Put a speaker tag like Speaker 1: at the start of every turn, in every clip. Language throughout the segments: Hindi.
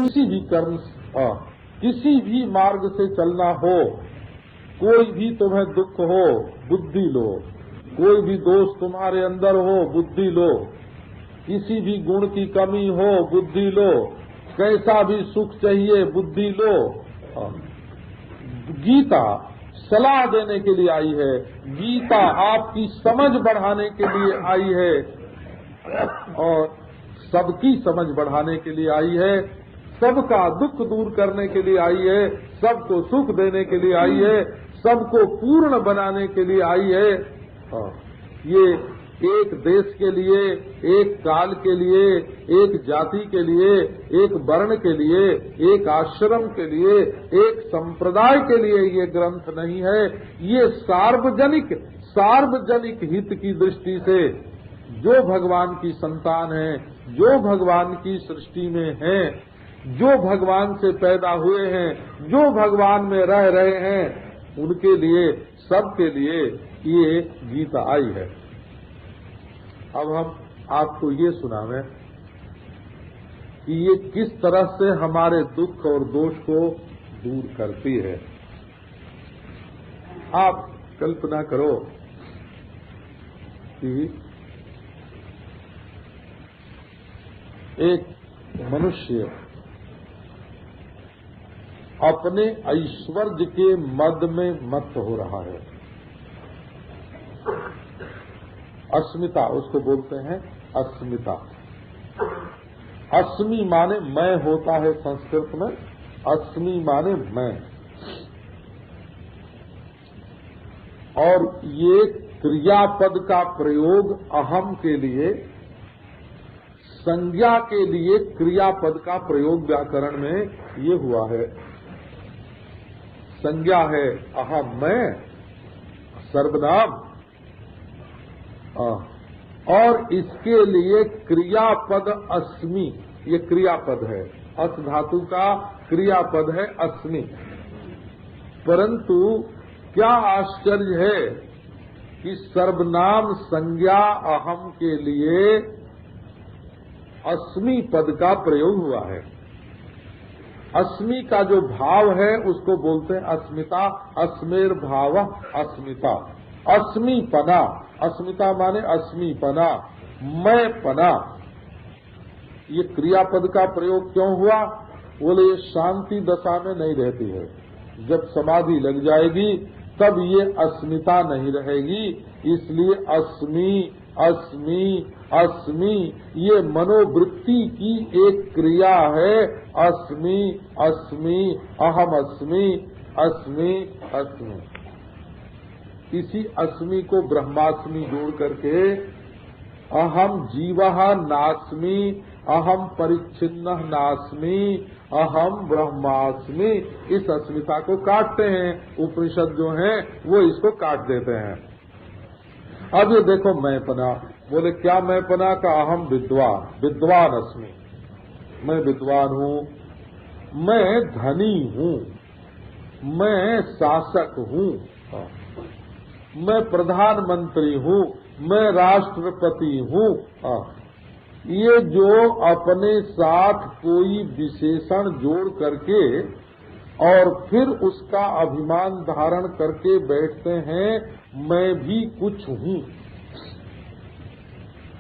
Speaker 1: किसी भी कर्म, किसी भी मार्ग से चलना हो, कोई भी तुम्हें दुख हो बुद्धि लो, कोई भी दोष तुम्हारे अंदर हो बुद्धि लो, किसी भी गुण की कमी हो बुद्धि लो, कैसा भी सुख चाहिए बुद्धि लो। गीता सलाह देने के लिए आई है, गीता आपकी समझ बढ़ाने के लिए आई है और सबकी समझ बढ़ाने के लिए आई है, सबका दुख दूर करने के लिए आई है, सबको सुख देने के लिए आई है, सबको पूर्ण बनाने के लिए आई है। ये एक देश के लिए, एक काल के लिए, एक जाति के लिए, एक वर्ण के लिए, एक आश्रम के लिए, एक संप्रदाय के लिए ये ग्रंथ नहीं है। ये सार्वजनिक हित की दृष्टि से जो भगवान की संतान है, जो भगवान की सृष्टि में हैं, जो भगवान से पैदा हुए हैं, जो भगवान में रह रहे हैं, उनके लिए, सबके लिए ये गीता आई है। अब हम आपको ये सुनावें कि ये किस तरह से हमारे दुख और दोष को दूर करती है। आप कल्पना करो कि एक मनुष्य अपने ऐश्वर्य के मद में मत हो रहा है। अस्मिता उसको बोलते हैं, अस्मिता। अस्मि माने मैं होता है संस्कृत में, अस्मि माने मैं। और ये क्रियापद का प्रयोग अहम के लिए, संज्ञा के लिए क्रियापद का प्रयोग व्याकरण में ये हुआ है। संज्ञा है अहम मैं, सर्वनाम, और इसके लिए क्रियापद अस्मि, ये क्रियापद है, अस धातु का क्रियापद है अस्मि। परंतु क्या आश्चर्य है कि सर्वनाम संज्ञा अहम के लिए अस्मि पद का प्रयोग हुआ है। अस्मि का जो भाव है उसको बोलते हैं अस्मिता, अस्मेर भाव अस्मिता, अस्मि पना। अस्मिता माने अस्मि पना, मैं पना। ये क्रियापद का प्रयोग क्यों हुआ? बोले ये शांति दशा में नहीं रहती है, जब समाधि लग जाएगी तब ये अस्मिता नहीं रहेगी, इसलिए अस्मि अस्मि अस्मि ये मनोवृत्ति की एक क्रिया है। अस्मि अस्मि अहम अस्मि अस्मि अस्मि। इसी अस्मि को ब्रह्मास्मि जोड़ करके अहम जीवः नास्मि, अहम परिच्छिन्न नास्मि, अहम ब्रह्मास्मि, इस अस्मिता को काटते हैं। उपनिषद जो हैं वो इसको काट देते हैं। अब ये देखो मैं पना, बोले क्या मैं पना का? अहम विद्वान, विद्वान अस्मि, मैं विद्वान हूँ, मैं धनी हूँ, मैं शासक हूँ, मैं प्रधानमंत्री हूँ, मैं राष्ट्रपति हूँ। ये जो अपने साथ कोई विशेषण जोड़ करके और फिर उसका अभिमान धारण करके बैठते हैं, मैं भी कुछ हूँ,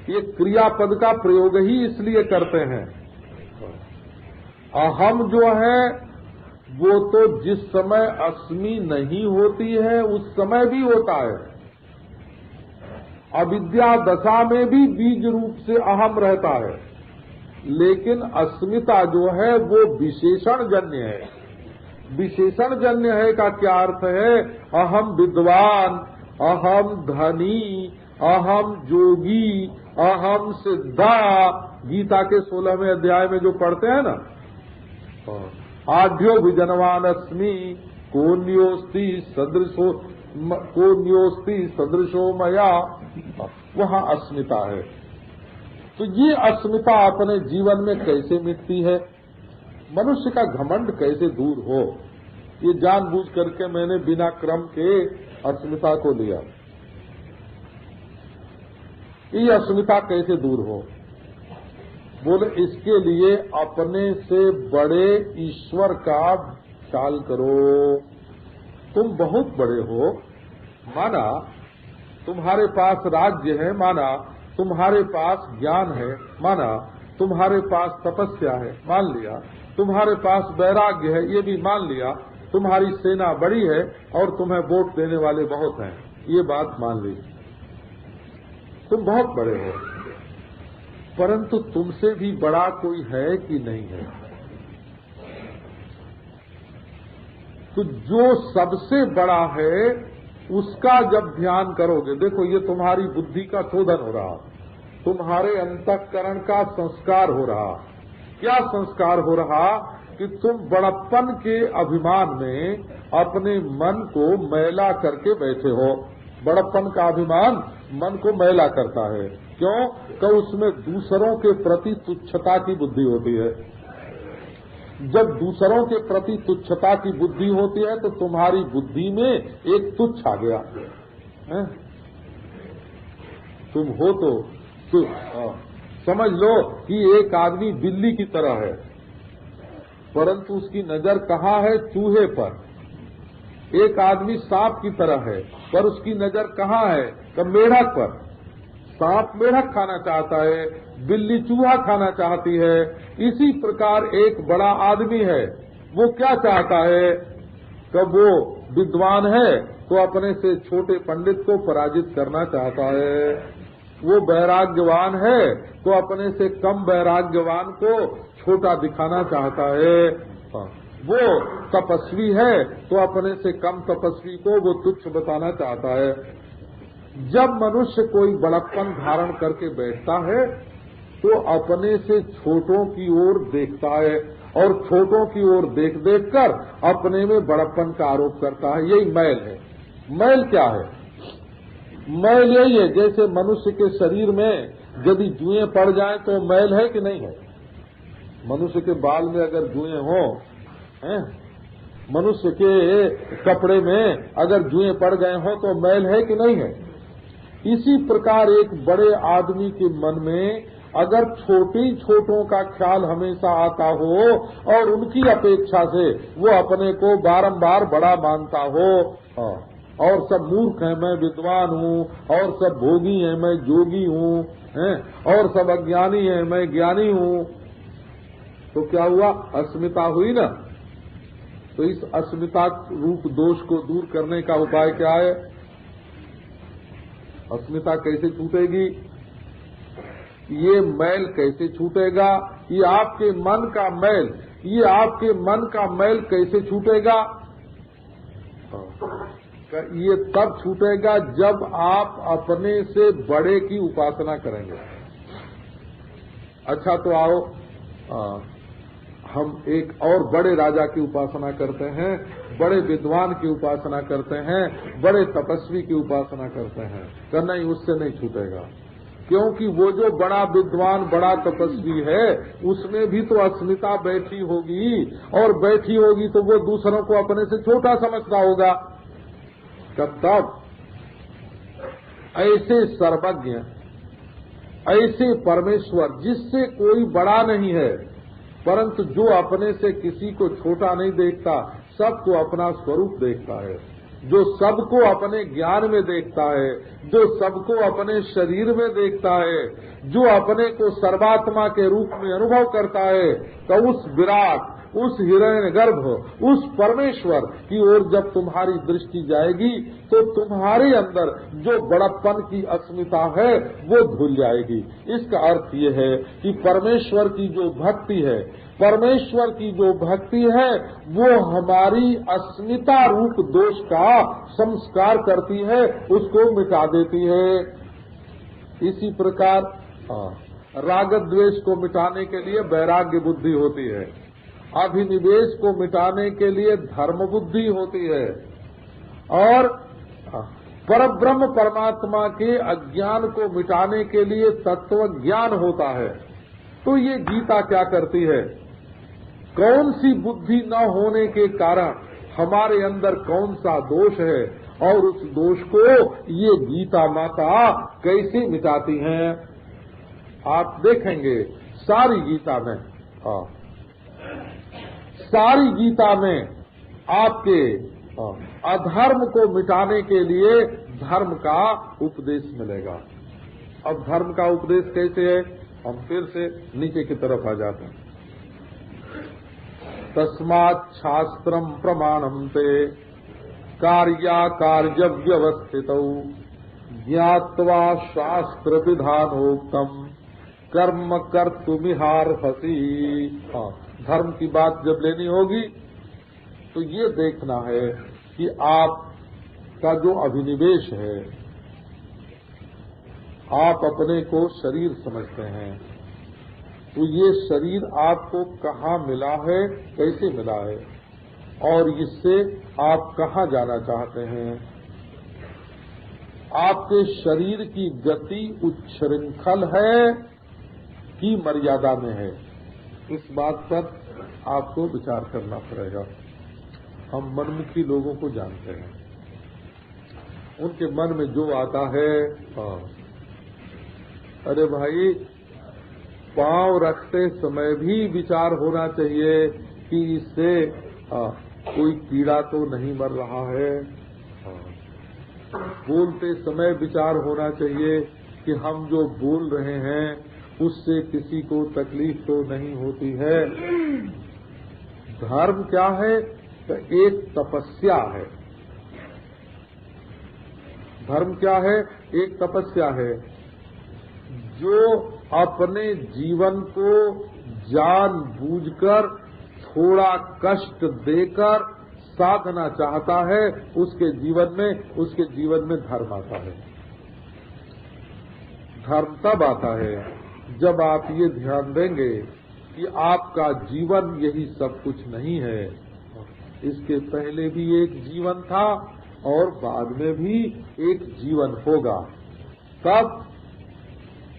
Speaker 1: ये क्रियापद का प्रयोग ही इसलिए करते हैं। अहम जो है वो तो जिस समय अस्मि नहीं होती है उस समय भी होता है। अविद्या दशा में भी बीज रूप से अहम रहता है, लेकिन अस्मिता जो है वो विशेषण जन्य है। विशेषण जन्य है का क्या अर्थ है? अहम विद्वान, अहम धनी, अहम जोगी, अहम सिद्धा। गीता के 16वें अध्याय में जो पढ़ते हैं ना, आढ्यो विजनवान अस्मि कोन्योस्ति सदृशो, कोन्योस्ति सदृशो मया, वहाँ अस्मिता है। तो ये अस्मिता अपने जीवन में कैसे मिटती है? मनुष्य का घमंड कैसे दूर हो? ये जानबूझ करके मैंने बिना क्रम के अस्मिता को लिया। ये अस्मिता कैसे दूर हो? बोले इसके लिए अपने से बड़े ईश्वर का ख्याल करो। तुम बहुत बड़े हो, माना तुम्हारे पास राज्य है, माना तुम्हारे पास ज्ञान है, माना तुम्हारे पास तपस्या है, मान लिया, तुम्हारे पास वैराग्य है, ये भी मान लिया, तुम्हारी सेना बड़ी है और तुम्हें वोट देने वाले बहुत हैं, ये बात मान ली, तुम बहुत बड़े हो। परंतु तुमसे भी बड़ा कोई है कि नहीं है? तो जो सबसे बड़ा है उसका जब ध्यान करोगे, देखो ये तुम्हारी बुद्धि का शोधन हो रहा, तुम्हारे अंतःकरण का संस्कार हो रहा। क्या संस्कार हो रहा? कि तुम बड़प्पन के अभिमान में अपने मन को मैला करके बैठे हो। बड़प्पन का अभिमान मन को मैला करता है। क्यों? तो उसमें दूसरों के प्रति तुच्छता की बुद्धि होती है। जब दूसरों के प्रति तुच्छता की बुद्धि होती है तो तुम्हारी बुद्धि में एक तुच्छ आ गया है? तुम हो तो समझ लो कि एक आदमी बिल्ली की तरह है, परंतु उसकी नजर कहाँ है? चूहे पर। एक आदमी सांप की तरह है, पर उसकी नजर कहाँ है? तो मेढक पर। सांप मेढक खाना चाहता है, बिल्ली चूहा खाना चाहती है। इसी प्रकार एक बड़ा आदमी है, वो क्या चाहता है? कब वो विद्वान है तो अपने से छोटे पंडित को पराजित करना चाहता है। वो वैराग्यवान है तो अपने से कम वैराग्यवान को छोटा दिखाना चाहता है। वो तपस्वी है तो अपने से कम तपस्वी को वो तुच्छ बताना चाहता है। जब मनुष्य कोई बड़प्पन धारण करके बैठता है तो अपने से छोटों की ओर देखता है और छोटों की ओर देख देख कर अपने में बड़प्पन का आरोप करता है। यही मैल है। मैल क्या है? मैल यही है, जैसे मनुष्य के शरीर में यदि जुएं पड़ जाएं तो मैल है कि नहीं है? मनुष्य के बाल में अगर जुएं हों, मनुष्य के कपड़े में अगर जुएं पड़ गए हों तो मैल है कि नहीं है? इसी प्रकार एक बड़े आदमी के मन में अगर छोटों का ख्याल हमेशा आता हो और उनकी अपेक्षा से वो अपने को बारंबार बड़ा मानता हो, और सब मूर्ख हैं मैं विद्वान हूँ, और सब भोगी हैं मैं जोगी हूँ, और सब अज्ञानी हैं मैं ज्ञानी हूँ, तो क्या हुआ? अस्मिता हुई ना। तो इस अस्मिता रूप दोष को दूर करने का उपाय क्या है? अस्मिता कैसे छूटेगी? ये मैल कैसे छूटेगा? ये आपके मन का मैल, ये आपके मन का मैल कैसे छूटेगा? ये तब छूटेगा जब आप अपने से बड़े की उपासना करेंगे। अच्छा तो आओ, हम एक और बड़े राजा की उपासना करते हैं, बड़े विद्वान की उपासना करते हैं, बड़े तपस्वी की उपासना करते हैं, तो नहीं, उससे नहीं छूटेगा। क्योंकि वो जो बड़ा विद्वान बड़ा तपस्वी है उसमें भी तो अस्मिता बैठी होगी, और बैठी होगी तो वो दूसरों को अपने से छोटा समझता होगा। तब ऐसे सर्वज्ञ, ऐसे परमेश्वर जिससे कोई बड़ा नहीं है, परंतु जो अपने से किसी को छोटा नहीं देखता, सबको अपना स्वरूप देखता है, जो सबको अपने ज्ञान में देखता है, जो सबको अपने शरीर में देखता है, जो अपने को सर्वात्मा के रूप में अनुभव करता है, तो उस विराट, उस हिरण्यगर्भ, उस परमेश्वर की ओर जब तुम्हारी दृष्टि जाएगी तो तुम्हारे अंदर जो बड़प्पन की अस्मिता है वो धुल जाएगी। इसका अर्थ ये है कि परमेश्वर की जो भक्ति है, परमेश्वर की जो भक्ति है वो हमारी अस्मिता रूप दोष का संस्कार करती है, उसको मिटा देती है। इसी प्रकार राग द्वेष को मिटाने के लिए वैराग्य बुद्धि होती है, अभिनिवेश को मिटाने के लिए धर्म बुद्धि होती है, और परब्रह्म परमात्मा के अज्ञान को मिटाने के लिए तत्व ज्ञान होता है। तो ये गीता क्या करती है? कौन सी बुद्धि न होने के कारण हमारे अंदर कौन सा दोष है, और उस दोष को ये गीता माता कैसे मिटाती हैं? आप देखेंगे सारी गीता में, सारी गीता में आपके अधर्म को मिटाने के लिए धर्म का उपदेश मिलेगा। अब धर्म का उपदेश कैसे है, हम फिर से नीचे की तरफ आ जाते हैं। तस्मात् शास्त्रम प्रमाणम ते कार्याकार्य व्यवस्थितौ ज्ञात्वा शास्त्र विधानोक्तम कर्म कर्तुमिहार्हसि। धर्म की बात जब लेनी होगी तो ये देखना है कि आपका जो अभिनिवेश है, आप अपने को शरीर समझते हैं, तो ये शरीर आपको कहाँ मिला है, कैसे मिला है, और इससे आप कहाँ जाना चाहते हैं। आपके शरीर की गति उच्छृंखल है कि मर्यादा में है, इस बात पर आपको विचार करना पड़ेगा। हम मनमुखी लोगों को जानते हैं, उनके मन में जो आता है, अरे भाई पांव रखते समय भी विचार होना चाहिए कि इससे कोई कीड़ा तो नहीं मर रहा है। बोलते समय विचार होना चाहिए कि हम जो बोल रहे हैं उससे किसी को तकलीफ तो नहीं होती है। धर्म क्या है, तो एक तपस्या है। धर्म क्या है, एक तपस्या है। जो अपने जीवन को जानबूझकर थोड़ा कष्ट देकर साधना चाहता है, उसके जीवन में धर्म आता है। धर्म तब आता है जब आप ये ध्यान देंगे कि आपका जीवन यही सब कुछ नहीं है। इसके पहले भी एक जीवन था और बाद में भी एक जीवन होगा। तब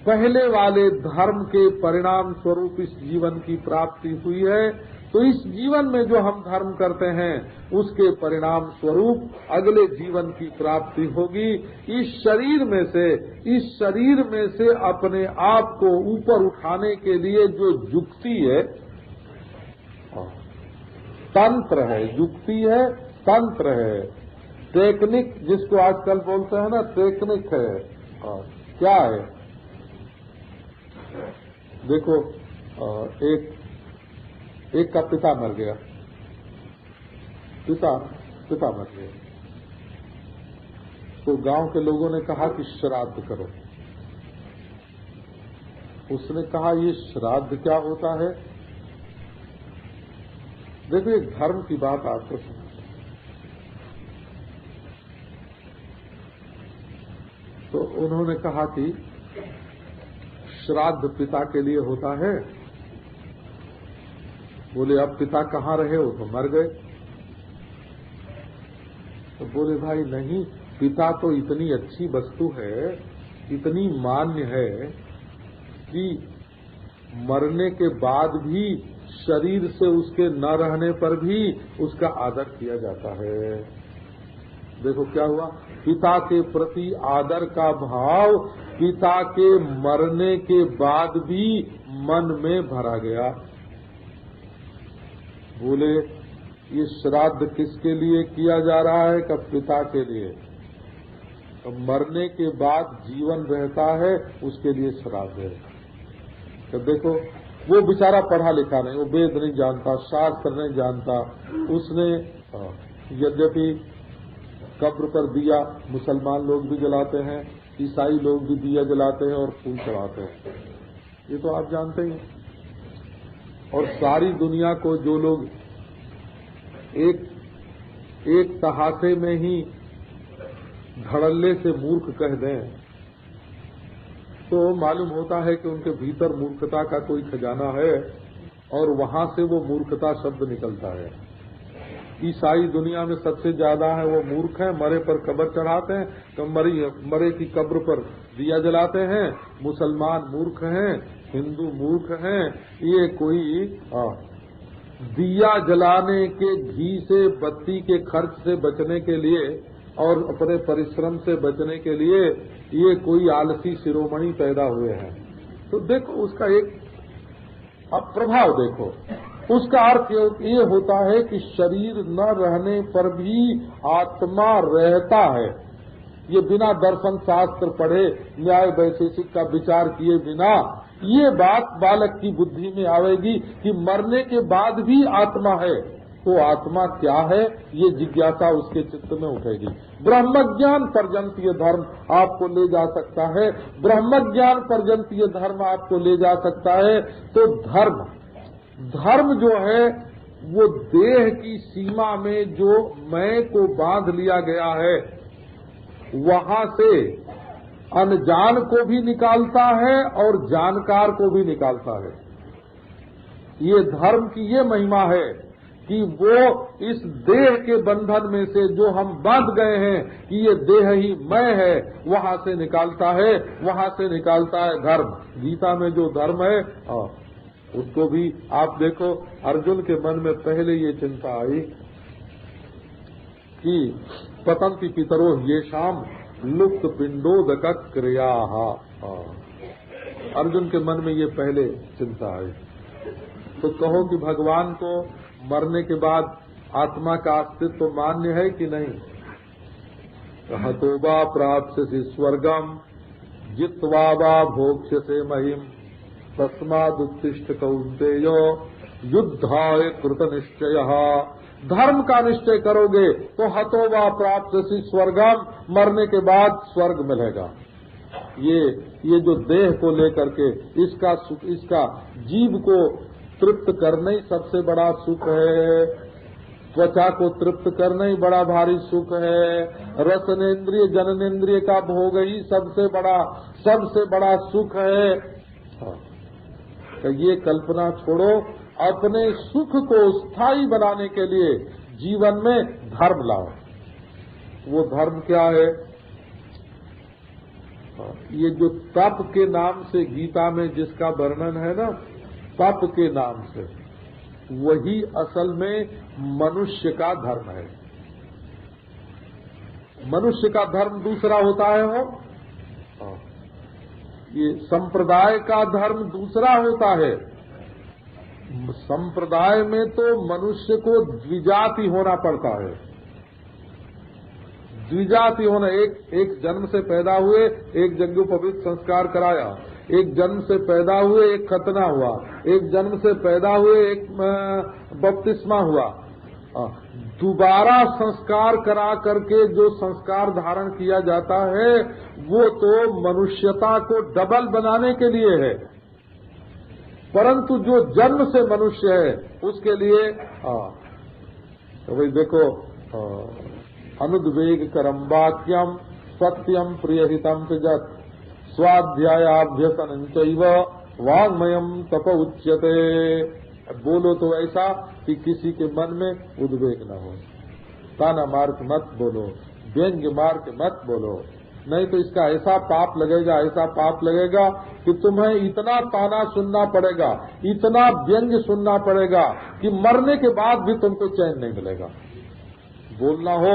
Speaker 1: पहले वाले धर्म के परिणाम स्वरूप इस जीवन की प्राप्ति हुई है, तो इस जीवन में जो हम धर्म करते हैं उसके परिणाम स्वरूप अगले जीवन की प्राप्ति होगी। इस शरीर में से अपने आप को ऊपर उठाने के लिए जो युक्ति है, तंत्र है, युक्ति है, तंत्र है, टेक्निक जिसको आजकल बोलते हैं ना, टेक्निक है। क्या है, देखो एक का पिता मर गया, पिता मर गया, तो गांव के लोगों ने कहा कि श्राद्ध करो। उसने कहा ये श्राद्ध क्या होता है। देखो एक धर्म की बात आपको सुना, तो उन्होंने कहा कि श्राद्ध पिता के लिए होता है। बोले अब पिता कहाँ रहे, वो तो मर गए। तो बोले भाई नहीं, पिता तो इतनी अच्छी वस्तु है, इतनी मान्य है कि मरने के बाद भी शरीर से उसके न रहने पर भी उसका आदर किया जाता है। देखो क्या हुआ, पिता के प्रति आदर का भाव पिता के मरने के बाद भी मन में भरा गया। बोले ये श्राद्ध किसके लिए किया जा रहा है, कब पिता के लिए। तो मरने के बाद जीवन रहता है उसके लिए श्राद्ध है। तो देखो वो बेचारा पढ़ा लिखा नहीं, वो वेद नहीं जानता, शास्त्र नहीं जानता। उसने यद्यपि कब्र पर दिया मुसलमान लोग भी जलाते हैं, ईसाई लोग भी दिया जलाते हैं और फूल चढ़ाते हैं, ये तो आप जानते ही। और सारी दुनिया को जो लोग एक तहासे में ही धड़ल्ले से मूर्ख कह दें, तो मालूम होता है कि उनके भीतर मूर्खता का कोई खजाना है और वहां से वो मूर्खता शब्द निकलता है। ईसाई दुनिया में सबसे ज्यादा है वो मूर्ख हैं, मरे पर कब्र चढ़ाते हैं, तो मरे की कब्र पर दिया जलाते हैं। मुसलमान मूर्ख हैं, हिंदू मूर्ख हैं। ये कोई दिया जलाने के घी से, बत्ती के खर्च से बचने के लिए और अपने परिश्रम से बचने के लिए ये कोई आलसी शिरोमणि पैदा हुए हैं। तो देखो उसका अब प्रभाव देखो, उसका अर्थ ये होता है कि शरीर न रहने पर भी आत्मा रहता है। ये बिना दर्शन शास्त्र पढ़े, न्याय वैशेषिक का विचार किए बिना ये बात बालक की बुद्धि में आवेगी कि मरने के बाद भी आत्मा है। तो आत्मा क्या है, ये जिज्ञासा उसके चित्त में उठेगी। ब्रह्मज्ञान पर्यंत ये धर्म आपको ले जा सकता है, ब्रह्मज्ञान पर्यंत ये धर्म आपको ले जा सकता है। तो धर्म जो है वो देह की सीमा में जो मैं को बांध लिया गया है, वहां से अनजान को भी निकालता है और जानकार को भी निकालता है। ये धर्म की ये महिमा है कि वो इस देह के बंधन में से जो हम बांध गए हैं कि ये देह ही मैं है, वहां से निकालता है, वहां से निकालता है धर्म। गीता में जो धर्म है उसको भी आप देखो, अर्जुन के मन में पहले ये चिंता आई कि पतंति पितरो ये शाम लुप्त पिंडोदक क्रिया। अर्जुन के मन में ये पहले चिंता आई। तो कहो कि भगवान को मरने के बाद आत्मा का अस्तित्व मान्य है कि नहीं? हतो वा प्राप्स्यसि स्वर्गम जित्वा वा भोक्ष्यसे महिम तस्मादुत्तिष्ठ कौन्तेय युद्धाय कृत निश्चयः। धर्म का निश्चय करोगे तो हतो वा प्राप्स्यसि स्वर्गम, मरने के बाद स्वर्ग मिलेगा। ये जो देह को लेकर के इसका जीव को तृप्त करना ही सबसे बड़ा सुख है, त्वचा को तृप्त करना ही बड़ा भारी सुख है, रसनेन्द्रिय जननेन्द्रिय का भोग ही सबसे बड़ा सुख है। तो ये कल्पना छोड़ो, अपने सुख को स्थायी बनाने के लिए जीवन में धर्म लाओ। वो धर्म क्या है? ये जो तप के नाम से गीता में जिसका वर्णन है ना, तप के नाम से, वही असल में मनुष्य का धर्म है। मनुष्य का धर्म दूसरा होता है हो, ये संप्रदाय का धर्म दूसरा होता है। संप्रदाय में तो मनुष्य को द्विजाति होना पड़ता है। द्विजाति होना, एक जन्म से पैदा हुए, एक यज्ञोपवीत संस्कार कराया, एक जन्म से पैदा हुए, एक खतना हुआ, एक जन्म से पैदा हुए, एक बपतिस्मा हुआ। दोबारा संस्कार करा करके जो संस्कार धारण किया जाता है वो तो मनुष्यता को डबल बनाने के लिए है, परंतु जो जन्म से मनुष्य है उसके लिए तो भाई देखो, अनुद्वेग करम वाक्यम सत्यम प्रियहितम जत स्वाध्यायाभ्यसन चैव वाङ्मयम तप उच्यते। बोलो तो ऐसा कि किसी के मन में उद्वेग न हो, ताना मार के मत बोलो, व्यंग्य मार के मत बोलो, नहीं तो इसका ऐसा पाप लगेगा कि तुम्हें इतना ताना सुनना पड़ेगा, इतना व्यंग्य सुनना पड़ेगा कि मरने के बाद भी तुमको चैन नहीं मिलेगा। बोलना हो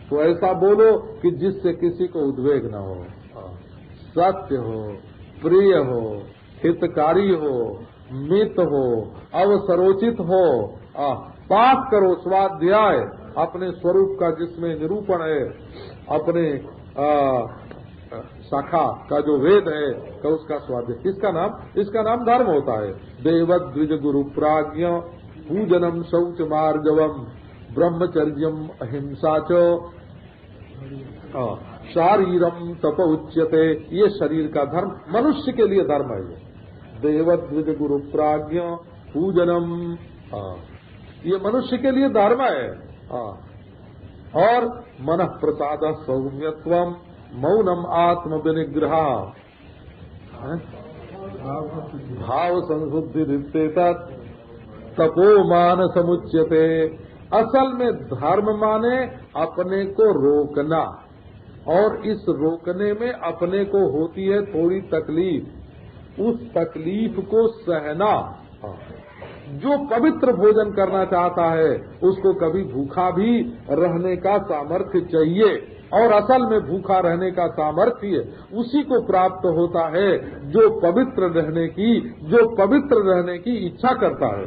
Speaker 1: तो ऐसा बोलो कि जिससे किसी को उद्वेग न हो, सत्य हो, प्रिय हो, हितकारी हो, मित हो, अवसरोचित हो। पाठ करो स्वाध्याय अपने स्वरूप का जिसमें निरूपण है, अपने शाखा का जो वेद है का उसका स्वाध्याय। इसका नाम धर्म होता है। देवद्विज गुरु प्राज्ञ पूजनम शौच मार्जवम ब्रह्मचर्यम अहिंसा च शारीरम तप उच्यते। ये शरीर का धर्म, मनुष्य के लिए धर्म है। ये देवद्विज गुरु प्राज्ञ पूजनम, ये मनुष्य के लिए धर्म है। और मन प्रसाद सौम्यत्वम मौनम आत्म विनिग्रह भाव संशुद्धि दिते तपो मान समुच्यते। असल में धर्म माने अपने को रोकना, और इस रोकने में अपने को होती है थोड़ी तकलीफ, उस तकलीफ को सहना। जो पवित्र भोजन करना चाहता है उसको कभी भूखा भी रहने का सामर्थ्य चाहिए, और असल में भूखा रहने का सामर्थ्य उसी को प्राप्त होता है जो पवित्र रहने की इच्छा करता है।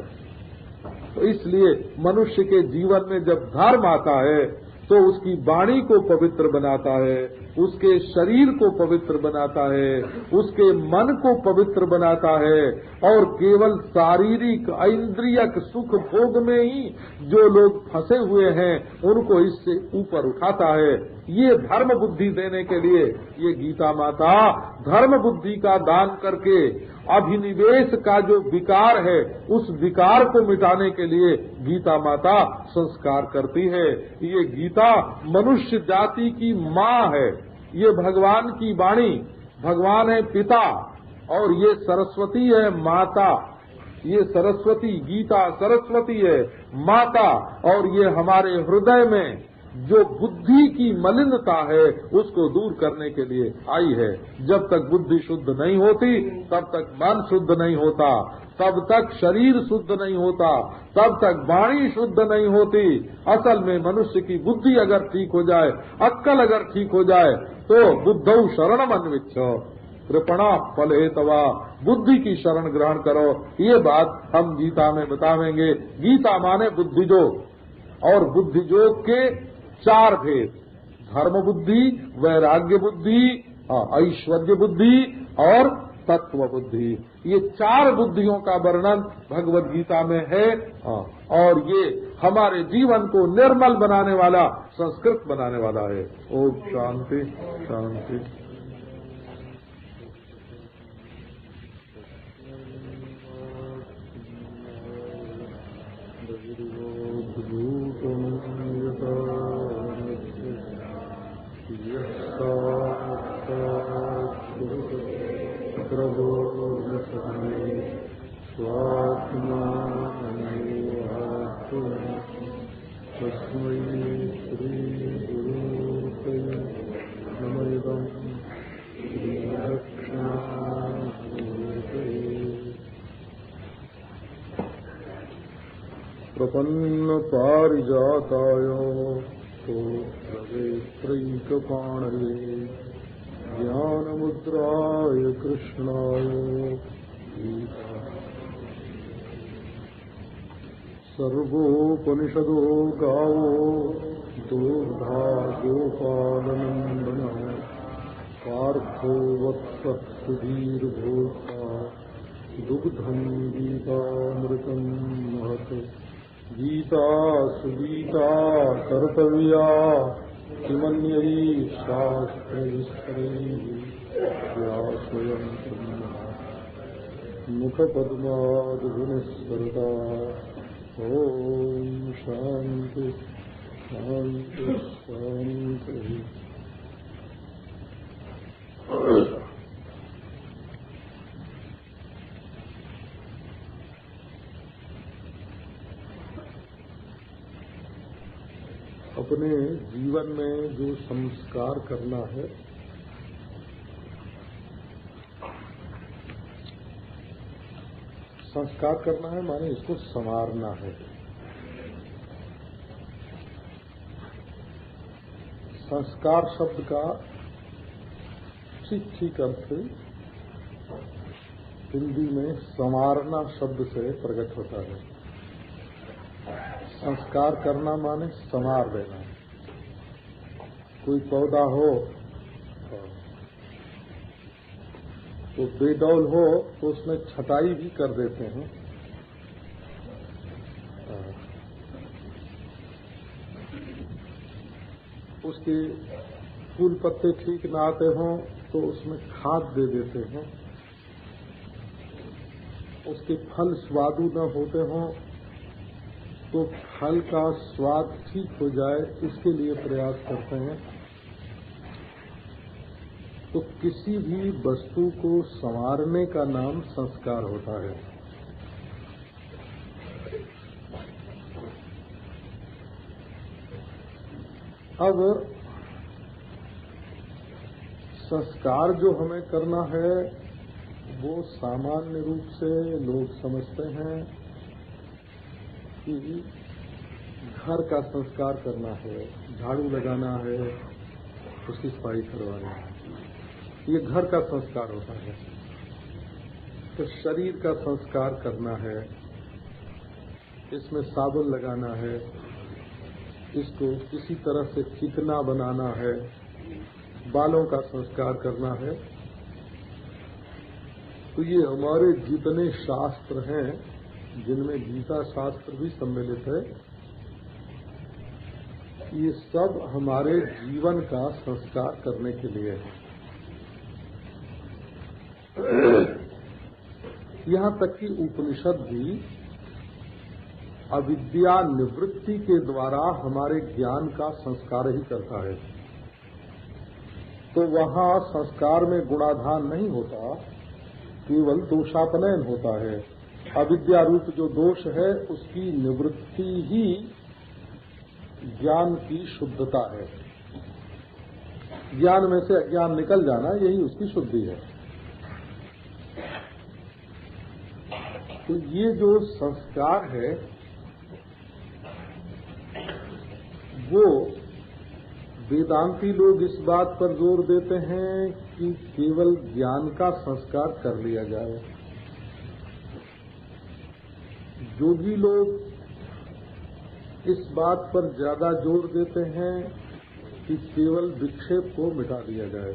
Speaker 1: तो इसलिए मनुष्य के जीवन में जब धर्म आता है तो उसकी वाणी को पवित्र बनाता है, उसके शरीर को पवित्र बनाता है, उसके मन को पवित्र बनाता है, और केवल शारीरिक इंद्रियक सुख भोग में ही जो लोग फंसे हुए हैं उनको इससे ऊपर उठाता है। ये धर्म बुद्धि देने के लिए ये गीता माता धर्म बुद्धि का दान करके अभिनिवेश का जो विकार है उस विकार को मिटाने के लिए गीता माता संस्कार करती है। ये गीता मनुष्य जाति की माँ है, ये भगवान की वाणी, भगवान है पिता और ये सरस्वती है माता। ये सरस्वती, गीता सरस्वती है माता, और ये हमारे हृदय में जो बुद्धि की मलिनता है उसको दूर करने के लिए आई है। जब तक बुद्धि शुद्ध नहीं होती तब तक मन शुद्ध नहीं होता, तब तक शरीर शुद्ध नहीं होता, तब तक वाणी शुद्ध नहीं होती। असल में मनुष्य की बुद्धि अगर ठीक हो जाए, अक्कल अगर ठीक हो जाए तो बुद्धौ शरणम अन्विच्छ कृपणा फल हेतवा, बुद्धि की शरण ग्रहण करो। ये बात हम गीता में बतावेंगे। गीता माने बुद्धियोग, और बुद्धियोग के 4 भेद, धर्म बुद्धि, वैराग्य बुद्धि, ऐश्वर्य बुद्धि और तत्व बुद्धि। ये 4 बुद्धियों का वर्णन भगवद गीता में है, और ये हमारे जीवन को निर्मल बनाने वाला, संस्कृत बनाने वाला है। ओम शांति शांति। प्रपन्न पारिजाताय त्रैकपाणये ज्ञानमुद्राय कृष्णाय सर्वोपनिषदो गावो दोग्धा गोपालनन्दनः पार्थो वत्सः सुधीर्भोक्ता दुग्धं गीतामृतं महत्। गीता सुगीता कर्तव्या किमन्यै शास्त्रविस्तरैः स्वयं मुखपद्माद्भिनिस्सृता। ओम शांति शांति शांति। अपने जीवन में जो संस्कार करना है, संस्कार करना है माने इसको संवारना है। संस्कार शब्द का ठीक ठीक अर्थ हिंदी में संवारना शब्द से प्रकट होता है। संस्कार करना माने संवार देना। कोई पौधा हो तो बेडौल हो तो उसमें छटाई भी कर देते हैं। उसके फूल पत्ते ठीक न आते हों तो उसमें खाद दे देते हैं। उसके फल स्वादु न होते हों तो फल का स्वाद ठीक हो जाए इसके लिए प्रयास करते हैं। तो किसी भी वस्तु को संवारने का नाम संस्कार होता है। अब संस्कार जो हमें करना है वो सामान्य रूप से लोग समझते हैं कि घर का संस्कार करना है, झाड़ू लगाना है, उसकी सफाई करवाना है, ये घर का संस्कार होता है। तो शरीर का संस्कार करना है, इसमें साबुन लगाना है, इसको किसी तरह से चिकना बनाना है, बालों का संस्कार करना है। तो ये हमारे जितने शास्त्र हैं, जिनमें गीता शास्त्र भी सम्मिलित है, ये सब हमारे जीवन का संस्कार करने के लिए है। यहाँ तक कि उपनिषद भी अविद्या निवृत्ति के द्वारा हमारे ज्ञान का संस्कार ही करता है। तो वहाँ संस्कार में गुणाधान नहीं होता, केवल दोषापनयन होता है। अविद्या रूप जो दोष है उसकी निवृत्ति ही ज्ञान की शुद्धता है। ज्ञान में से अज्ञान निकल जाना, यही उसकी शुद्धि है। तो ये जो संस्कार है वो वेदांती लोग इस बात पर जोर देते हैं कि केवल ज्ञान का संस्कार कर लिया जाए। योगी लोग इस बात पर ज्यादा जोर देते हैं कि केवल विक्षेप को मिटा दिया जाए।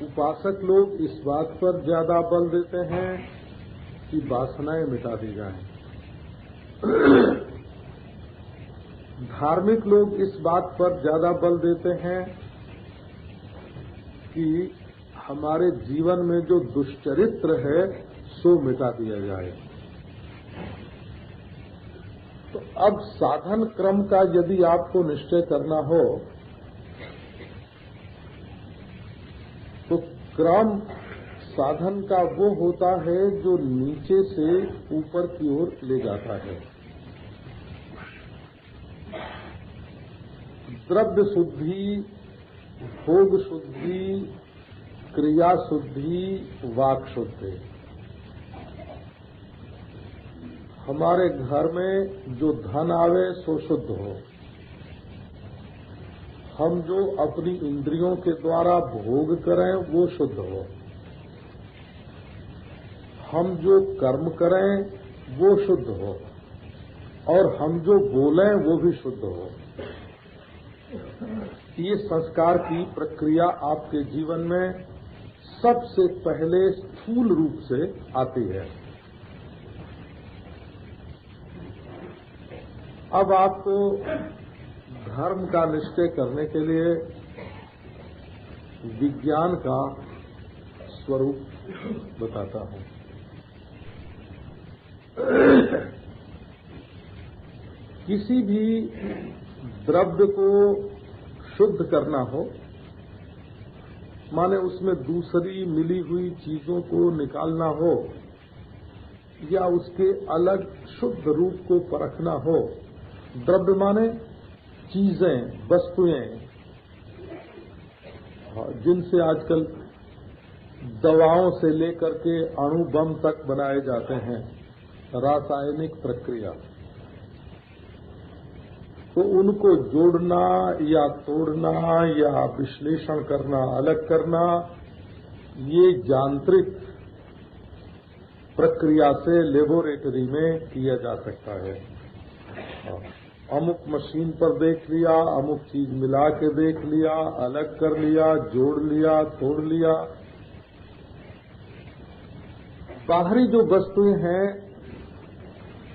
Speaker 1: उपासक लोग इस बात पर ज्यादा बल देते हैं कि वासनाएं मिटा दी जाएं। धार्मिक लोग इस बात पर ज्यादा बल देते हैं कि हमारे जीवन में जो दुष्चरित्र है सो मिटा दिया जाए। तो अब साधन क्रम का यदि आपको निश्चय करना हो तो क्रम साधन का वो होता है जो नीचे से ऊपर की ओर ले जाता है। द्रव्य शुद्धि, भोग शुद्धि, क्रिया शुद्धि, वाक शुद्धि। हमारे घर में जो धन आवे सो शुद्ध हो। हम जो अपनी इंद्रियों के द्वारा भोग करें वो शुद्ध हो। हम जो कर्म करें वो शुद्ध हो और हम जो बोलें वो भी शुद्ध हो। ये संस्कार की प्रक्रिया आपके जीवन में सबसे पहले स्थूल रूप से आती है। अब आपको धर्म का निश्चय करने के लिए विज्ञान का स्वरूप बताता हूं। किसी भी द्रव्य को शुद्ध करना हो, माने उसमें दूसरी मिली हुई चीजों को निकालना हो या उसके अलग शुद्ध रूप को परखना हो, द्रव्य माने चीजें, वस्तुएं, जिनसे आजकल दवाओं से लेकर के अणु बम तक बनाए जाते हैं, रासायनिक प्रक्रिया, तो उनको जोड़ना या तोड़ना या विश्लेषण करना, अलग करना, ये यांत्रिक प्रक्रिया से लेबोरेटरी में किया जा सकता है। अमुक मशीन पर देख लिया, अमुक चीज मिला के देख लिया, अलग कर लिया, जोड़ लिया, तोड़ लिया। बाहरी जो वस्तुएं हैं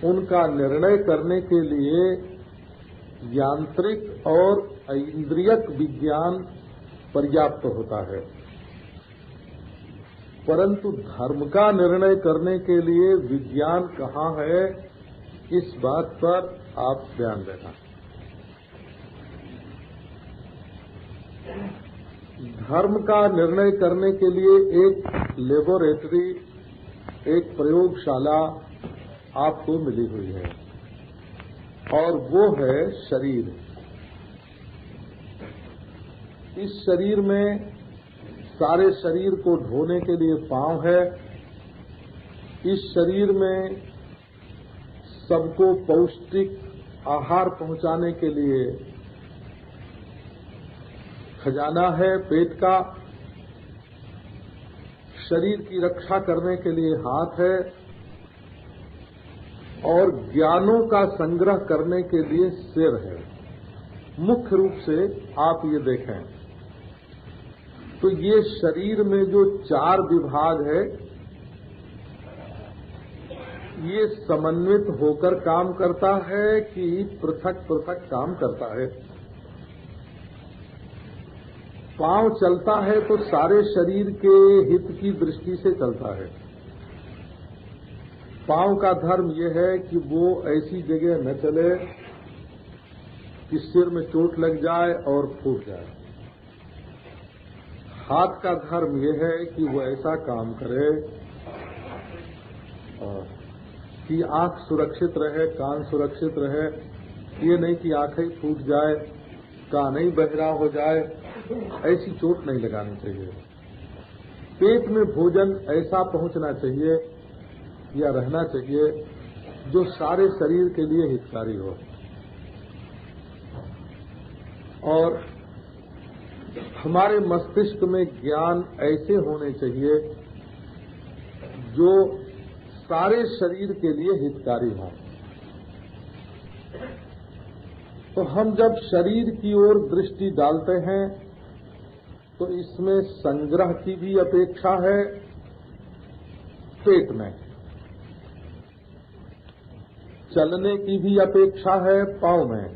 Speaker 1: उनका निर्णय करने के लिए यांत्रिक और इंद्रियक विज्ञान पर्याप्त होता है, परंतु धर्म का निर्णय करने के लिए विज्ञान कहाँ है, इस बात पर आप ध्यान देना। धर्म का निर्णय करने के लिए एक लेबोरेटरी, एक प्रयोगशाला आपको मिली हुई है और वो है शरीर। इस शरीर में सारे शरीर को ढोने के लिए पांव है। इस शरीर में सबको पौष्टिक आहार पहुंचाने के लिए खजाना है पेट का, शरीर की रक्षा करने के लिए हाथ है और ज्ञानों का संग्रह करने के लिए सिर है। मुख्य रूप से आप ये देखें तो ये शरीर में जो 4 विभाग है ये समन्वित होकर काम करता है कि पृथक पृथक काम करता है। पांव चलता है तो सारे शरीर के हित की दृष्टि से चलता है। पांव का धर्म यह है कि वो ऐसी जगह न चले कि सिर में चोट लग जाए और फूट जाए। हाथ का धर्म यह है कि वो ऐसा काम करे कि आंख सुरक्षित रहे, कान सुरक्षित रहे, ये नहीं कि आंखें ही फूट जाए, कान ही बहरा हो जाए, ऐसी चोट नहीं लगानी चाहिए। पेट में भोजन ऐसा पहुंचना चाहिए या रहना चाहिए जो सारे शरीर के लिए हितकारी हो, और हमारे मस्तिष्क में ज्ञान ऐसे होने चाहिए जो सारे शरीर के लिए हितकारी हो। तो हम जब शरीर की ओर दृष्टि डालते हैं तो इसमें संग्रह की भी अपेक्षा है पेट में, चलने की भी अपेक्षा है पांव में,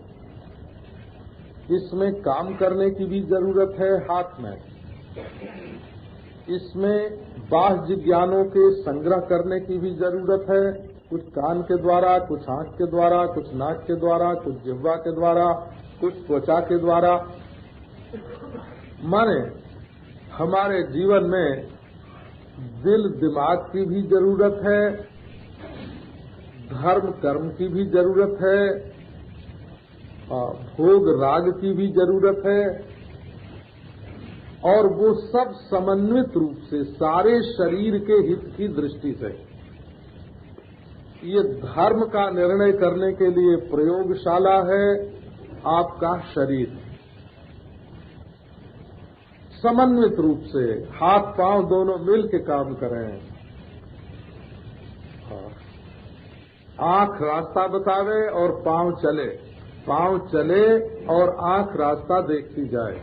Speaker 1: इसमें काम करने की भी जरूरत है हाथ में, इसमें बाह्य ज्ञानों के संग्रह करने की भी जरूरत है, कुछ कान के द्वारा, कुछ आंख के द्वारा, कुछ नाक के द्वारा, कुछ जिह्वा के द्वारा, कुछ त्वचा के द्वारा। माने हमारे जीवन में दिल दिमाग की भी जरूरत है, धर्म कर्म की भी जरूरत है, भोग राग की भी जरूरत है, और वो सब समन्वित रूप से सारे शरीर के हित की दृष्टि से। ये धर्म का निर्णय करने के लिए प्रयोगशाला है आपका शरीर, समन्वित रूप से हाथ पांव दोनों मिल के काम करें। आंख रास्ता बतावे और पांव चले, पांव चले और आंख रास्ता देखती जाए।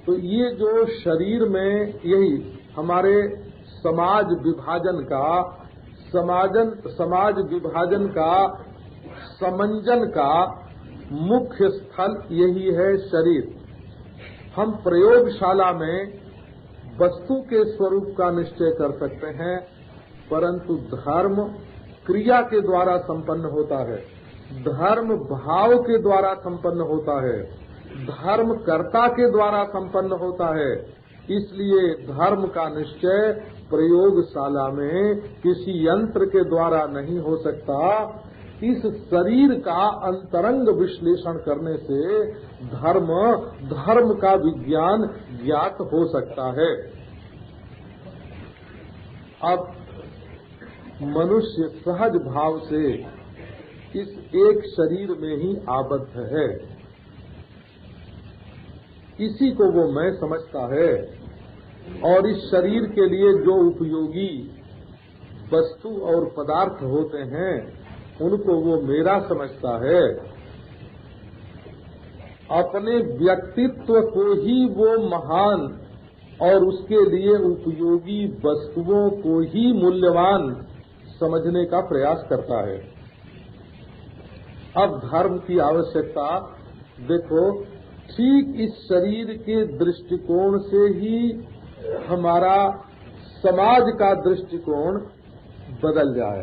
Speaker 1: तो ये जो शरीर में यही हमारे समाज विभाजन का समंजन का मुख्य स्थल यही है शरीर। हम प्रयोगशाला में वस्तु के स्वरूप का निश्चय कर सकते हैं, परंतु धर्म क्रिया के द्वारा संपन्न होता है, धर्म भाव के द्वारा संपन्न होता है, धर्म कर्ता के द्वारा संपन्न होता है। इसलिए धर्म का निश्चय प्रयोगशाला में किसी यंत्र के द्वारा नहीं हो सकता। इस शरीर का अंतरंग विश्लेषण करने से धर्म का विज्ञान ज्ञात हो सकता है। अब मनुष्य सहज भाव से इस एक शरीर में ही आबद्ध है, इसी को वो मैं समझता है, और इस शरीर के लिए जो उपयोगी वस्तु और पदार्थ होते हैं उनको वो मेरा समझता है। अपने व्यक्तित्व को ही वो महान और उसके लिए उपयोगी वस्तुओं को ही मूल्यवान समझने का प्रयास करता है। अब धर्म की आवश्यकता देखो, ठीक इस शरीर के दृष्टिकोण से ही हमारा समाज का दृष्टिकोण बदल जाए।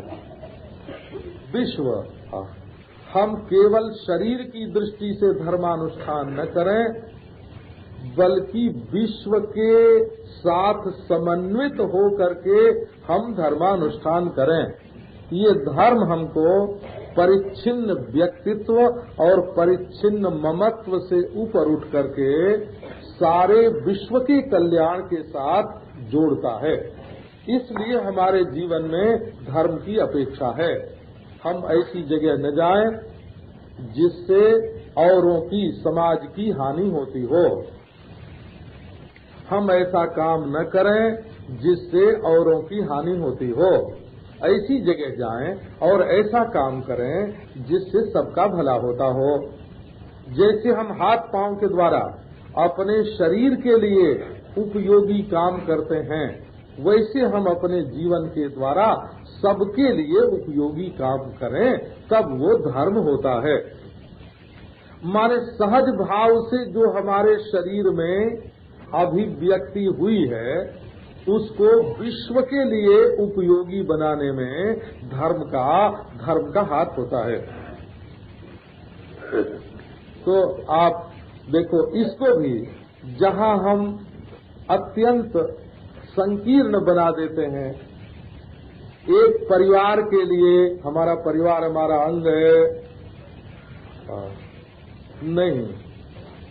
Speaker 1: विश्व, हम केवल शरीर की दृष्टि से धर्मानुष्ठान न करें, बल्कि विश्व के साथ समन्वित हो करके हम धर्मानुष्ठान करें। ये धर्म हमको परिच्छिन्न व्यक्तित्व और परिच्छिन्न ममत्व से ऊपर उठ करके सारे विश्व के कल्याण के साथ जोड़ता है। इसलिए हमारे जीवन में धर्म की अपेक्षा है। हम ऐसी जगह न जाएं जिससे औरों की, समाज की हानि होती हो। हम ऐसा काम न करें जिससे औरों की हानि होती हो। ऐसी जगह जाएं और ऐसा काम करें जिससे सबका भला होता हो। जैसे हम हाथ पांव के द्वारा अपने शरीर के लिए उपयोगी काम करते हैं, वैसे हम अपने जीवन के द्वारा सबके लिए उपयोगी काम करें, तब वो धर्म होता है। माने सहज भाव से जो हमारे शरीर में अभिव्यक्ति हुई है, उसको विश्व के लिए उपयोगी बनाने में धर्म का हाथ होता है। तो आप देखो, इसको भी जहाँ हम अत्यंत संकीर्ण बना देते हैं, एक परिवार के लिए हमारा परिवार हमारा अंग है नहीं,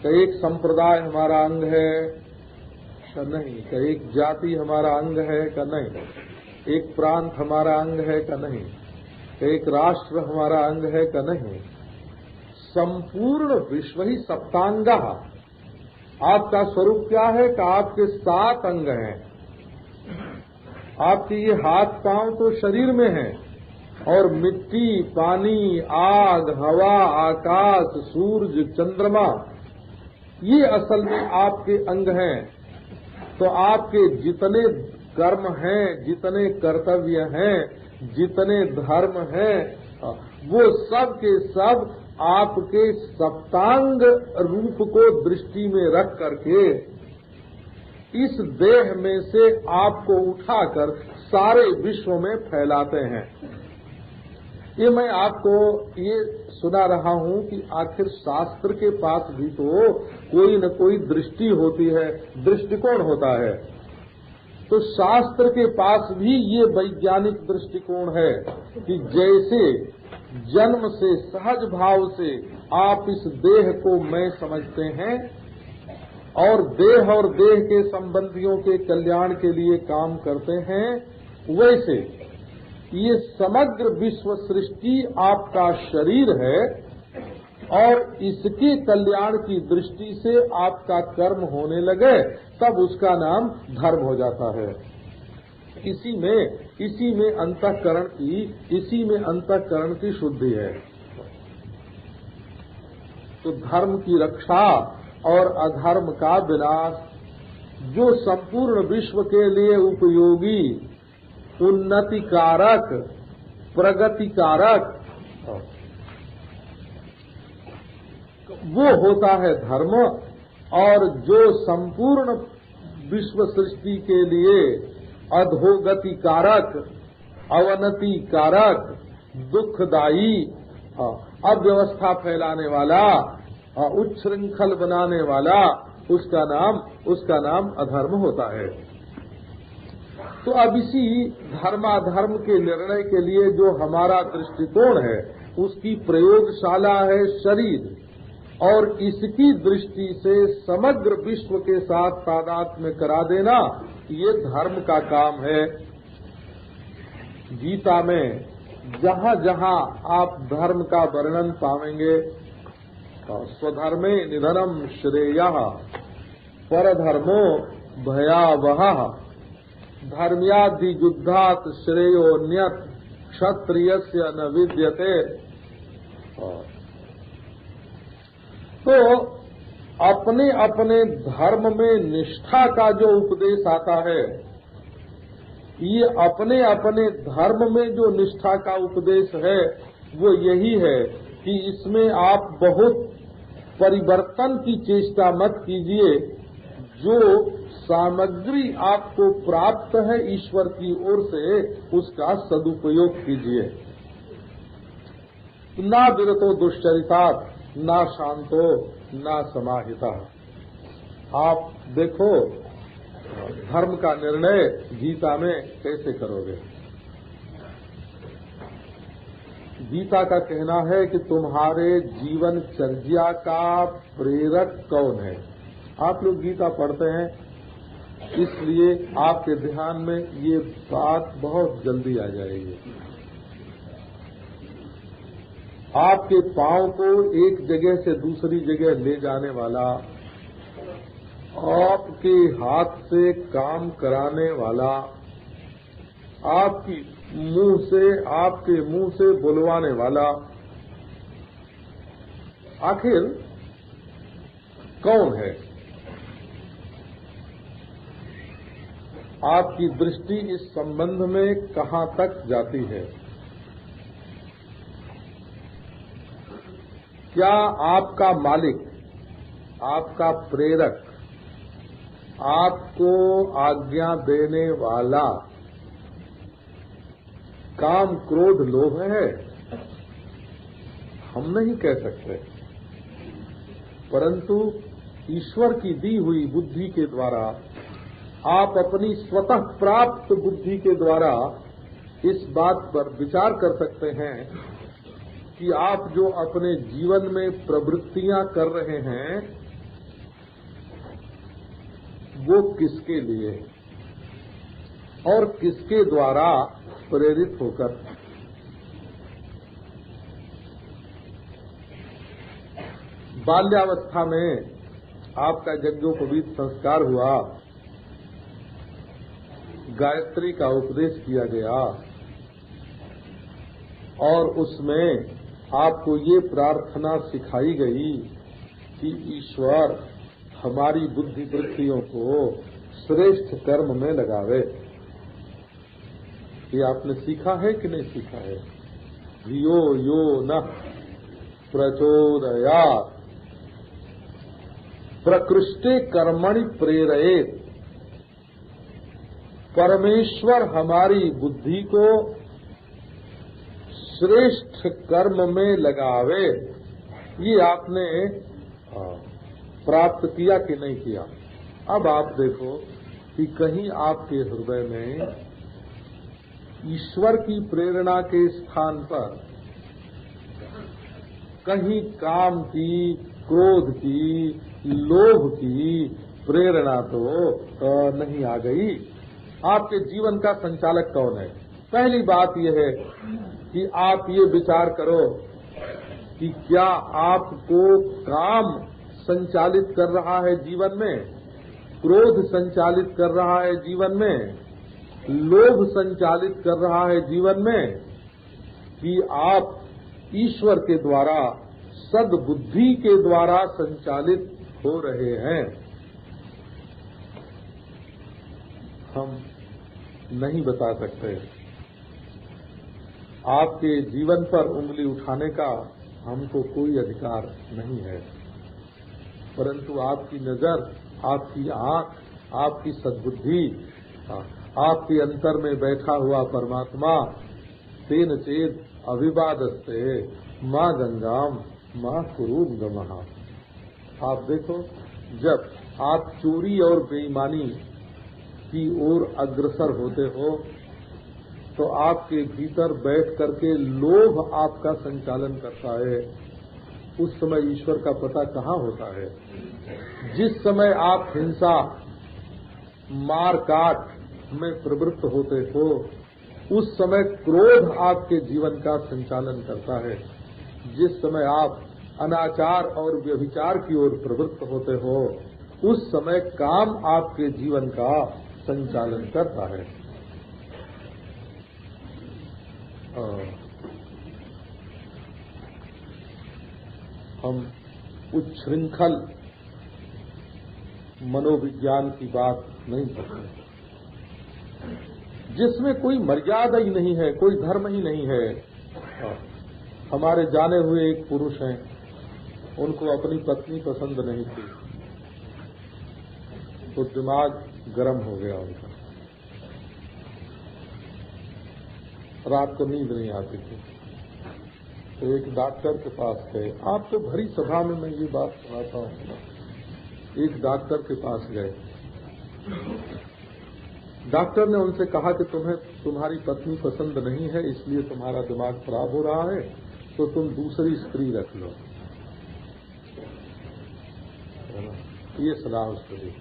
Speaker 1: तो एक संप्रदाय हमारा अंग है का नहीं, का एक जाति हमारा अंग है का नहीं, एक प्रांत हमारा अंग है का नहीं, एक राष्ट्र हमारा अंग है का नहीं। संपूर्ण विश्व ही सप्तांगा। आपका स्वरूप क्या है कि आपके 7 अंग हैं। आपके ये हाथ पांव तो शरीर में हैं, और मिट्टी, पानी, आग, हवा, आकाश, सूरज, चंद्रमा, ये असल में आपके अंग हैं। तो आपके जितने कर्म हैं, जितने कर्तव्य हैं, जितने धर्म हैं, वो सब के सब आपके सप्तांग रूप को दृष्टि में रख करके इस देह में से आपको उठाकर सारे विश्व में फैलाते हैं। ये मैं आपको ये सुना रहा हूँ कि आखिर शास्त्र के पास भी तो कोई न कोई दृष्टि होती है, दृष्टिकोण होता है। तो शास्त्र के पास भी ये वैज्ञानिक दृष्टिकोण है कि जैसे जन्म से सहज भाव से आप इस देह को मैं समझते हैं और देह के संबंधियों के कल्याण के लिए काम करते हैं, वैसे ये समग्र विश्व सृष्टि आपका शरीर है और इसके कल्याण की दृष्टि से आपका कर्म होने लगे, तब उसका नाम धर्म हो जाता है। इसी में अंतःकरण की शुद्धि है। तो धर्म की रक्षा और अधर्म का विनाश, जो संपूर्ण विश्व के लिए उपयोगी, उन्नति कारक, प्रगति कारक, वो होता है धर्म। और जो संपूर्ण विश्व सृष्टि के लिए अधोगति कारक, अवनति कारक, दुखदायी, अव्यवस्था फैलाने वाला, उच्छृंखल बनाने वाला, उसका नाम अधर्म होता है। तो अब इसी धर्माधर्म के निर्णय के लिए जो हमारा दृष्टिकोण है, उसकी प्रयोगशाला है शरीर, और इसकी दृष्टि से समग्र विश्व के साथ तादात्म्य करा देना, ये धर्म का काम है। गीता में जहाँ जहाँ आप धर्म का वर्णन पाएंगे, स्वधर्मे निधनम श्रेयः परधर्मो भयावहः धर्म्यादि युद्धात् श्रेयोन्यत् क्षत्रियस्य न विद्यते। तो अपने अपने धर्म में निष्ठा का जो उपदेश आता है, ये अपने अपने धर्म में जो निष्ठा का उपदेश है, वो यही है कि इसमें आप बहुत परिवर्तन की चेष्टा मत कीजिए। जो सामग्री आपको प्राप्त है ईश्वर की ओर से, उसका सदुपयोग कीजिए। ना विरतो दुश्चरितात्, ना शांतो, ना समाहिता। आप देखो धर्म का निर्णय गीता में कैसे करोगे। गीता का कहना है कि तुम्हारे जीवन चर्या का प्रेरक कौन है। आप लोग गीता पढ़ते हैं, इसलिए आपके ध्यान में ये बात बहुत जल्दी आ जाएगी। आपके पांव को एक जगह से दूसरी जगह ले जाने वाला, आपके हाथ से काम कराने वाला, आपके मुंह से बुलवाने वाला, आखिर कौन है? आपकी दृष्टि इस संबंध में कहां तक जाती है? क्या आपका मालिक, आपका प्रेरक, आपको आज्ञा देने वाला काम, क्रोध, लोभ है? हम नहीं कह सकते, परंतु ईश्वर की दी हुई बुद्धि के द्वारा, आप अपनी स्वतः प्राप्त बुद्धि के द्वारा इस बात पर विचार कर सकते हैं कि आप जो अपने जीवन में प्रवृत्तियां कर रहे हैं वो किसके लिए और किसके द्वारा प्रेरित होकर। बाल्यावस्था में आपका यज्ञोपवीत संस्कार हुआ, गायत्री का उपदेश किया गया और उसमें आपको ये प्रार्थना सिखाई गई कि ईश्वर हमारी बुद्धि वृत्तियों को श्रेष्ठ कर्म में लगावे। ये आपने सीखा है कि नहीं सीखा है? धियो यो न प्रचोदयात् प्रकृष्टे कर्मणि प्रेरयेत्। परमेश्वर हमारी बुद्धि को श्रेष्ठ कर्म में लगावे, ये आपने प्राप्त किया कि नहीं किया? अब आप देखो कि कहीं आपके हृदय में ईश्वर की प्रेरणा के स्थान पर कहीं काम की, क्रोध की, लोभ की प्रेरणा तो नहीं आ गई। आपके जीवन का संचालक कौन है? पहली बात यह है कि आप ये विचार करो कि क्या आपको काम संचालित कर रहा है जीवन में, क्रोध संचालित कर रहा है जीवन में, लोभ संचालित कर रहा है जीवन में, कि आप ईश्वर के द्वारा, सद्बुद्धि के द्वारा संचालित हो रहे हैं? हम नहीं बता सकते। आपके जीवन पर उंगली उठाने का हमको कोई अधिकार नहीं है, परंतु आपकी नजर, आपकी आंख, आपकी सद्बुद्धि, आपके अंतर में बैठा हुआ परमात्मा, तेन चेद अविवादस्ते माँ गंगाम माँ कुरूम गमहा। आप देखो, जब आप चोरी और बेईमानी की ओर अग्रसर होते हो तो आपके भीतर बैठ करके लोभ आपका संचालन करता है। उस समय ईश्वर का पता कहाँ होता है? जिस समय आप हिंसा, मार काट में प्रवृत्त होते हो, उस समय क्रोध आपके जीवन का संचालन करता है। जिस समय आप अनाचार और व्यभिचार की ओर प्रवृत्त होते हो, उस समय काम आपके जीवन का संचालन करता है। हम उच्छृंखल मनोविज्ञान की बात नहीं करते, जिसमें कोई मर्यादा ही नहीं है, कोई धर्म ही नहीं है। हमारे जाने हुए एक पुरुष हैं, उनको अपनी पत्नी पसंद नहीं थी, तो दिमाग गर्म हो गया उनका, रात को नींद नहीं आती थी। तो एक डॉक्टर के पास गए। आप तो भरी सभा में मैं ये बात सुनाता हूँ। एक डॉक्टर के पास गए, डॉक्टर ने उनसे कहा कि तुम्हें तुम्हारी पत्नी पसंद नहीं है, इसलिए तुम्हारा दिमाग खराब हो रहा है, तो तुम दूसरी स्त्री रख लो। ये सलाह उसको दी।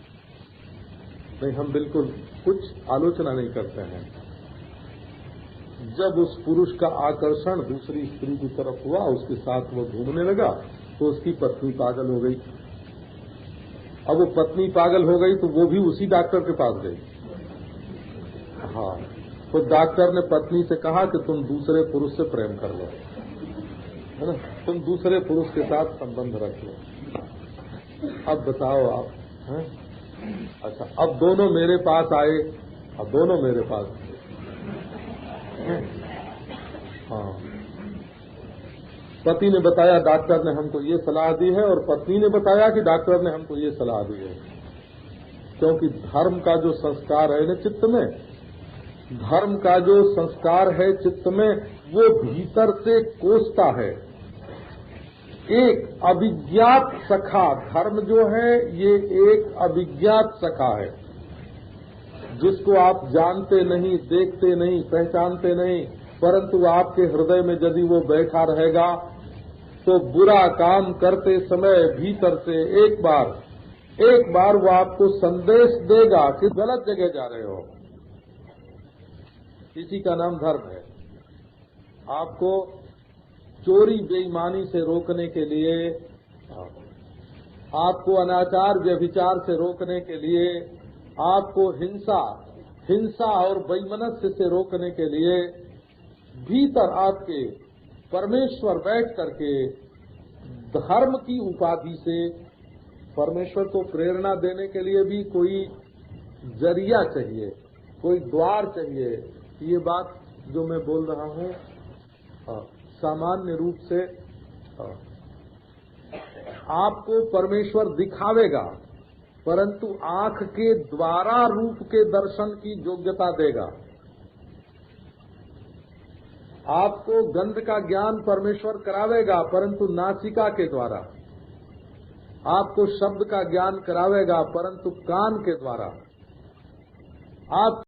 Speaker 1: नहीं, हम बिल्कुल कुछ आलोचना नहीं करते हैं, जब उस पुरुष का आकर्षण दूसरी स्त्री की तरफ हुआ, उसके साथ वो घूमने लगा, तो उसकी पत्नी पागल हो गई। अब वो पत्नी पागल हो गई तो वो भी उसी डॉक्टर के पास गई। हाँ, तो डॉक्टर ने पत्नी से कहा कि तुम दूसरे पुरुष से प्रेम कर लो, है ना, तुम दूसरे पुरुष के साथ संबंध रख लो। अब बताओ आप, हैं? अच्छा, अब दोनों मेरे पास आए, अब दोनों मेरे पास, हाँ, पति ने बताया डॉक्टर ने हमको ये सलाह दी है, और पत्नी ने बताया कि डॉक्टर ने हमको ये सलाह दी है। क्योंकि धर्म का जो संस्कार है ना चित्त में, धर्म का जो संस्कार है चित्त में, वो भीतर से कोसता है। एक अभिज्ञात सखा, धर्म जो है ये एक अभिज्ञात सखा है, जिसको आप जानते नहीं, देखते नहीं, पहचानते नहीं, परंतु आपके हृदय में यदि वो बैठा रहेगा तो बुरा काम करते समय भीतर से एक बार वो आपको संदेश देगा कि गलत जगह जा रहे हो। इसी का नाम धर्म है। आपको चोरी बेईमानी से रोकने के लिए, आपको अनाचार व्यभिचार से रोकने के लिए, आपको हिंसा और वैमनस्य से रोकने के लिए भीतर आपके परमेश्वर बैठ करके धर्म की उपाधि से परमेश्वर को प्रेरणा देने के लिए भी कोई जरिया चाहिए, कोई द्वार चाहिए। ये बात जो मैं बोल रहा हूँ सामान्य रूप से आपको परमेश्वर दिखावेगा, परंतु आंख के द्वारा रूप के दर्शन की योग्यता देगा। आपको गंध का ज्ञान परमेश्वर करावेगा, परंतु नासिका के द्वारा। आपको शब्द का ज्ञान करावेगा, परंतु कान के द्वारा। आप